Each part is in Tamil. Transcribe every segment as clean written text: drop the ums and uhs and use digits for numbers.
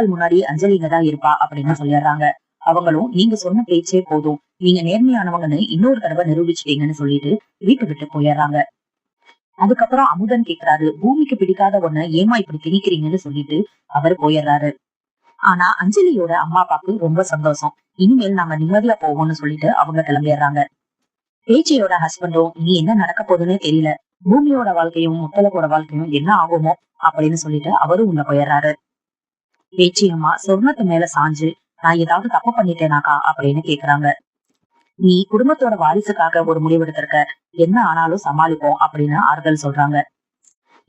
அம்மாக்கள் முன்னாடி அஞ்சலி இங்கதான் இருப்பா அப்படின்னு சொல்லிடுறாங்க. அவங்களும் நீங்க சொன்ன பேச்சே போதும், நீங்க நேர்மையானவங்கன்னு இன்னொரு தடவை நிரூபிச்சிட்டீங்கன்னு சொல்லிட்டு வீட்டு விட்டு போயிடுறாங்க. அதுக்கப்புறம் அமுதன் கேக்குறாரு, பூமிக்கு பிடிக்காத ஒண்ணு ஏமா இப்படி திணிக்கிறீங்கன்னு சொல்லிட்டு அவரு போயிடுறாரு. ஆனா அஞ்சலியோட அம்மா அப்பாவுக்கு ரொம்ப சந்தோஷம். இனிமேல் நாங்க நிம்மதியா போவோம்னு சொல்லிட்டு அவங்க கிளம்பிடுறாங்க. பேச்சியோட ஹஸ்பண்டும் இனி என்ன நடக்க போகுதுன்னே தெரியல, பூமியோட வாழ்க்கையும் முத்தலகோட வாழ்க்கையும் என்ன ஆகுமோ அப்படின்னு சொல்லிட்டு அவரும் உள்ள போயிடுறாரு. பேச்சி அம்மா சொர்ணத்து மேல சாஞ்சு, நான் ஏதாவது தப்பு பண்ணிட்டேனாக்கா அப்படின்னு கேக்குறாங்க. நீ குடும்பத்தோட வாரிசுக்காக ஒரு முடிவெடுத்திருக்க, என்ன ஆனாலும் சமாளிப்போம் அப்படின்னு ஆறுதல் சொல்றாங்க.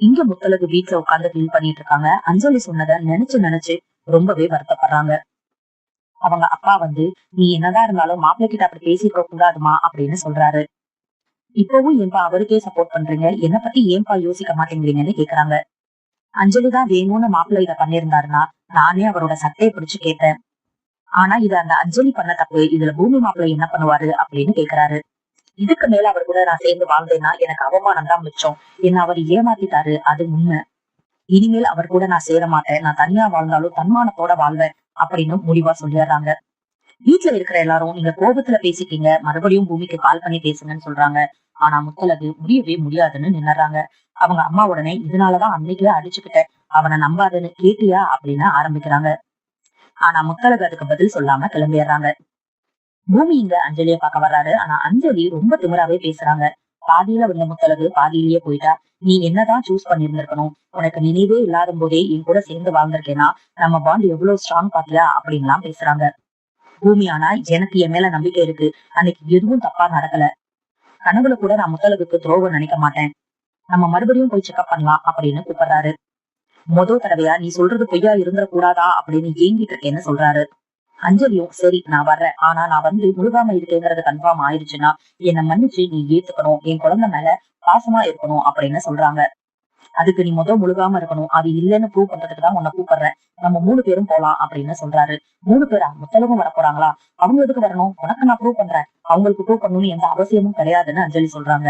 இங்க முத்தலகு வீட்டுல உட்கார்ந்து ஃபீல் பண்ணிட்டு இருக்காங்க. அஞ்சலி சொன்னதை நினைச்சு நினைச்சு ரொம்பவே வருத்தப்படுறாங்க. அவங்க அப்பா வந்து, நீ என்னதான் இருந்தாலும் மாப்பிள்ளை கிட்ட அப்படி பேசிக்க கூடாதுமா அப்படின்னு சொல்றாரு. இப்பவும் ஏன்பா அவருக்கே சப்போர்ட் பண்றீங்க, என்ன பத்தி ஏன்பா யோசிக்க மாட்டேங்கிறீங்கன்னு கேக்குறாங்க. அஞ்சலிதான் வேணும்னு மாப்பிள்ளை இதை பண்ணிருந்தாருன்னா நானே அவரோட சட்டையை பிடிச்சு கேட்பேன். ஆனா இது அந்த அஞ்சலி பண்ண தப்பு, இதுல பூமி மாப்பிள்ளை என்ன பண்ணுவாரு அப்படின்னு கேக்குறாரு. இதுக்கு மேல அவர் கூட நான் சேர்ந்து வாழ்ந்தேன்னா எனக்கு அவமானம் தான் மிச்சம். என்ன அவர் ஏமாத்திட்டாரு, அது உண்மை. இனிமேல் அவர் கூட நான் சேர மாட்டேன், நான் தனியா வாழ்ந்தாலும் தன்மானத்தோட வாழ்வேன் அப்படின்னு முடிவா சொல்லிடுறாங்க. வீட்டுல இருக்கிற எல்லாரும் நீங்க கோபத்துல பேசிட்டீங்க, மறுபடியும் பூமிக்கு கால் பண்ணி பேசுங்கன்னு சொல்றாங்க. ஆனா முத்தலகு முடியவே முடியாதுன்னு நின்னுறாங்க. அவங்க அம்மா உடனே, இதனாலதான் அன்னைக்கே அடிச்சுக்கிட்டேன், அவனை நம்பாதுன்னு கேட்டியா அப்படின்னு ஆரம்பிக்கிறாங்க. ஆனா முத்தலகு அதுக்கு பதில் சொல்லாம கிளம்பிடுறாங்க. பூமி இங்க அஞ்சலிய பார்க்க வர்றாரு. ஆனா அஞ்சலி ரொம்ப திமிராவே பேசுறாங்க. பாதியில வந்த முத்தலகு பாதியிலேயே போயிட்டா, நீ என்னதான் சூஸ் பண்ணிருந்திருக்கணும், உனக்கு நினைவே இல்லாத போதே என் கூட சேர்ந்து வாழ்ந்திருக்கேன்னா நம்ம பாண்ட் எவ்வளவு ஸ்ட்ராங் பாத்தியா அப்படின்லாம் பேசுறாங்க. பூமி, ஆனா எனக்கு என் மேல நம்பிக்கை இருக்கு, அன்னைக்கு எதுவும் தப்பா நடக்கல, கனவுல கூட நான் முத்தலகுக்கு துரோகம் நினைக்க மாட்டேன், நம்ம மறுபடியும் போய் செக்அப் பண்ணலாம் அப்படின்னு கூப்பிடுறாரு. முதல் தடவையா நீ சொல்றது பொய்யா இருந்துட கூடாதா அப்படின்னு ஏங்கிட்டு இருக்கேன்னு சொல்றாரு. அஞ்சலியும் சரி நான் வர்றேன், ஆனா நான் வந்து முழுகாம இருக்கேங்கிறது கன்ஃபார்ம் ஆயிடுச்சுன்னா என்னை மன்னிச்சு நீ ஏத்துக்கணும், என் குழந்தை மேல பாசமா இருக்கணும் அப்படின்னு சொல்றாங்க. அதுக்கு நீ முழுகாம இருக்கணும், அது இல்லைன்னு ப்ரூவ் பண்றதுக்கு தான் உன்னை கூப்பிடுறேன், நம்ம 3 பேரும் போலாம் அப்படின்னு சொல்றாரு. 3 பேரா? முத்தலகும் வர போறாங்களா? அவங்க எதுக்கு வரணும், உனக்கு நான் ப்ரூவ் பண்றேன், அவங்களுக்கு ப்ரூவ் பண்ணணும்னு எந்த அவசியமும் கிடையாதுன்னு அஞ்சலி சொல்றாங்க.